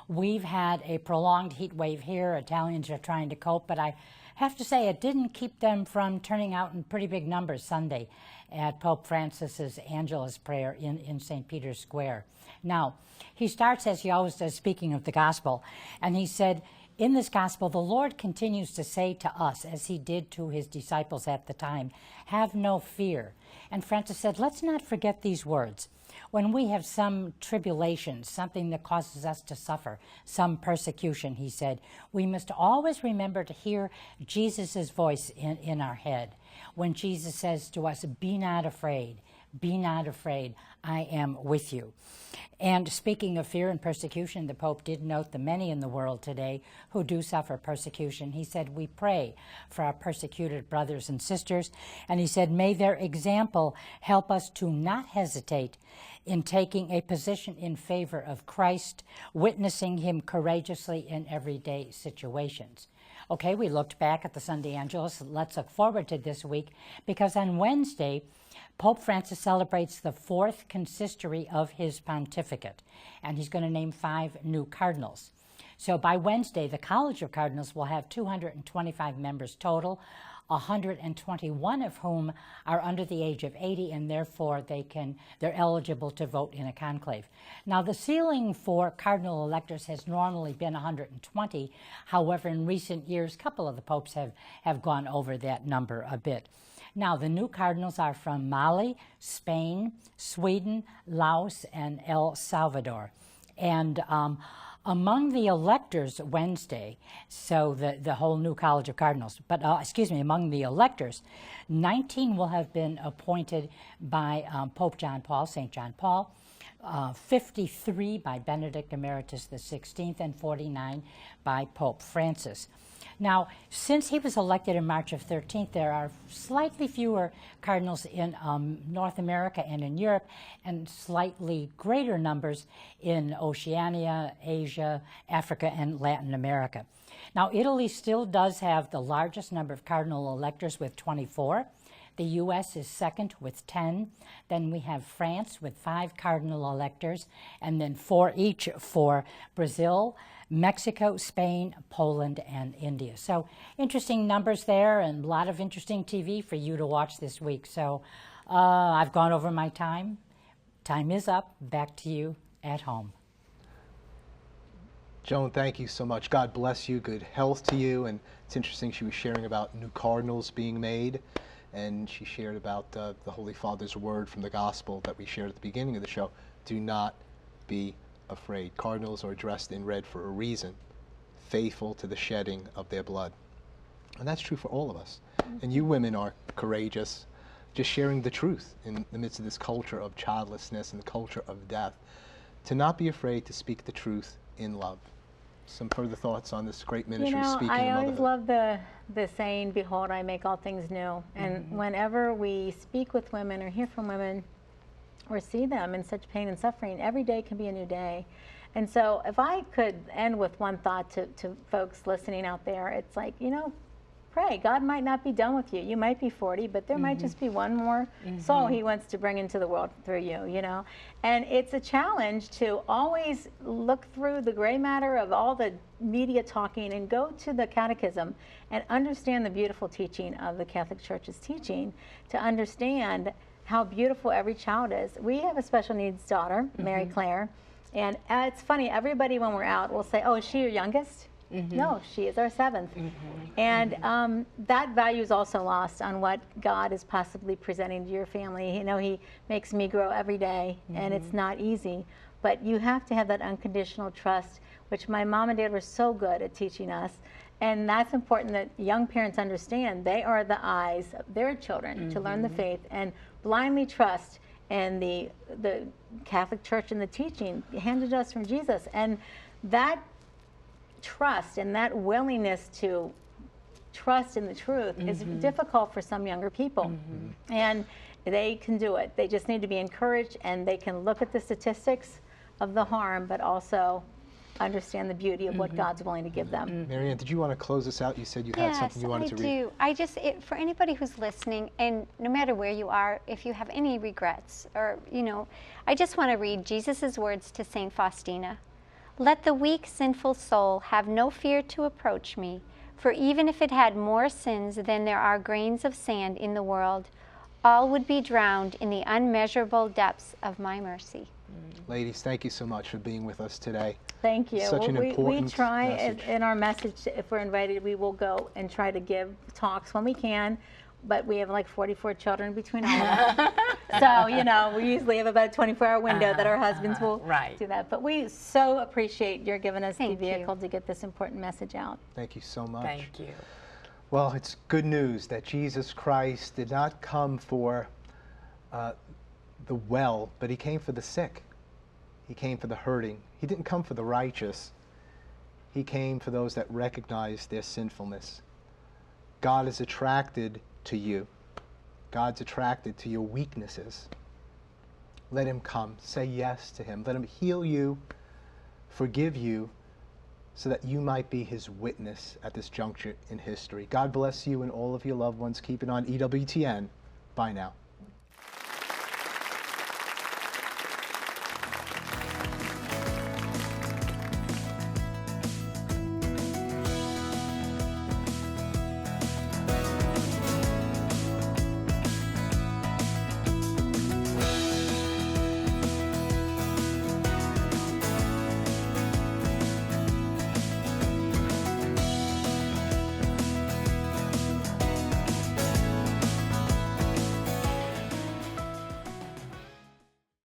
[SPEAKER 5] We've had a prolonged heat wave here. Italians are trying to cope, but I have to say it didn't keep them from turning out in pretty big numbers Sunday at Pope Francis's Angelus prayer in St. Peter's Square. Now, he starts, as he always does, speaking of the gospel, and he said, in this gospel, the Lord continues to say to us, as he did to his disciples at the time, have no fear. And Francis said, let's not forget these words. When we have some tribulation, something that causes us to suffer, some persecution, he said, we must always remember to hear Jesus' voice in our head. When Jesus says to us, be not afraid, I am with you. And speaking of fear and persecution, the Pope did note the many in the world today who do suffer persecution. He said, we pray for our persecuted brothers and sisters. And he said, may their example help us to not hesitate in taking a position in favor of Christ, witnessing him courageously in everyday situations. Okay, we looked back at the Sunday Angelus. Let's look forward to this week, because on Wednesday, Pope Francis celebrates the 4th consistory of his pontificate, and he's going to name 5 new cardinals. So by Wednesday, the College of Cardinals will have 225 members total, 121 of whom are under the age of 80, and therefore they're eligible to vote in a conclave. Now, the ceiling for cardinal electors has normally been 120. However, in recent years, a couple of the popes have gone over that number a bit. Now, the new cardinals are from Mali, Spain, Sweden, Laos, and El Salvador. And among the electors Wednesday, so the whole new College of Cardinals, but among the electors, 19 will have been appointed by Pope John Paul, St. John Paul, 53 by Benedict Emeritus XVI, and 49 by Pope Francis. Now, since he was elected in March of 13th, there are slightly fewer cardinals in North America and in Europe, and slightly greater numbers in Oceania, Asia, Africa, and Latin America. Now, Italy still does have the largest number of cardinal electors with 24. The U.S. is second with 10. Then we have France with 5 cardinal electors, and then 4 each for Brazil, Mexico, Spain, Poland, and India. So interesting numbers there, and a lot of interesting TV for you to watch this week. So I've gone over my time. Time is up. Back to you at home.
[SPEAKER 2] Joan, thank you so much. God bless you. Good health to you. And it's interesting, she was sharing about new cardinals being made, and she shared about the Holy Father's word from the gospel that we shared at the beginning of the show. Do not be afraid. Cardinals are dressed in red for a reason, faithful to the shedding of their blood. And that's true for all of us. And you women are courageous, just sharing the truth in the midst of this culture of childlessness and the culture of death. To not be afraid to speak the truth in love. Some further thoughts on this great ministry, speaking of
[SPEAKER 4] I
[SPEAKER 2] motherhood?
[SPEAKER 4] always love the saying, behold, I make all things new. And whenever we speak with women or hear from women or see them in such pain and suffering, every day can be a new day. And so if I could end with one thought to folks listening out there, it's like, pray. God might not be done with you. You might be 40, but there might just be one more soul he wants to bring into the world through you, And it's a challenge to always look through the gray matter of all the media talking and go to the catechism and understand the beautiful teaching of the Catholic Church's teaching, to understand how beautiful every child is. We have a special needs daughter, Mary Claire, and it's funny, everybody when we're out will say, oh, is she your youngest? No, she is our seventh. And that value is also lost on what God is possibly presenting to your family. You know, He makes me grow every day, and it's not easy. But you have to have that unconditional trust, which my mom and dad were so good at teaching us. And that's important that young parents understand. They are the eyes of their children to learn the faith and blindly trust in the Catholic Church and the teaching handed to us from Jesus. And that trust and that willingness to trust in the truth is difficult for some younger people. And they can do it. They just need to be encouraged, and they can look at the statistics of the harm, but also understand the beauty of what God's willing to give them.
[SPEAKER 2] Marianne, did you want to close us out? You said you had something you wanted to read.
[SPEAKER 3] Yes, I do. For anybody who's listening, and no matter where you are, if you have any regrets, or, you know, I just want to read Jesus' words to St. Faustina. Let the weak, sinful soul have no fear to approach me, for even if it had more sins than there are grains of sand in the world, all would be drowned in the unmeasurable depths of my mercy.
[SPEAKER 2] Ladies, thank you so much for being with us today.
[SPEAKER 4] Thank you.
[SPEAKER 2] Such an important
[SPEAKER 4] we try
[SPEAKER 2] message.
[SPEAKER 4] in our message, if we're invited, we will go and try to give talks when we can, but we have like 44 children between all of us. So, you know, we usually have about a 24-hour window that our husbands will do that. But we so appreciate your giving us the vehicle to get this important message out.
[SPEAKER 2] Thank you so much.
[SPEAKER 1] Thank you.
[SPEAKER 2] Well, it's good news that Jesus Christ did not come for the well, but He came for the sick. He came for the hurting. He didn't come for the righteous. He came for those that recognize their sinfulness. God is attracted to you. God's attracted to your weaknesses. Let Him come. Say yes to Him. Let Him heal you, forgive you, so that you might be His witness at this juncture in history. God bless you and all of your loved ones. Keep it on EWTN. Bye now.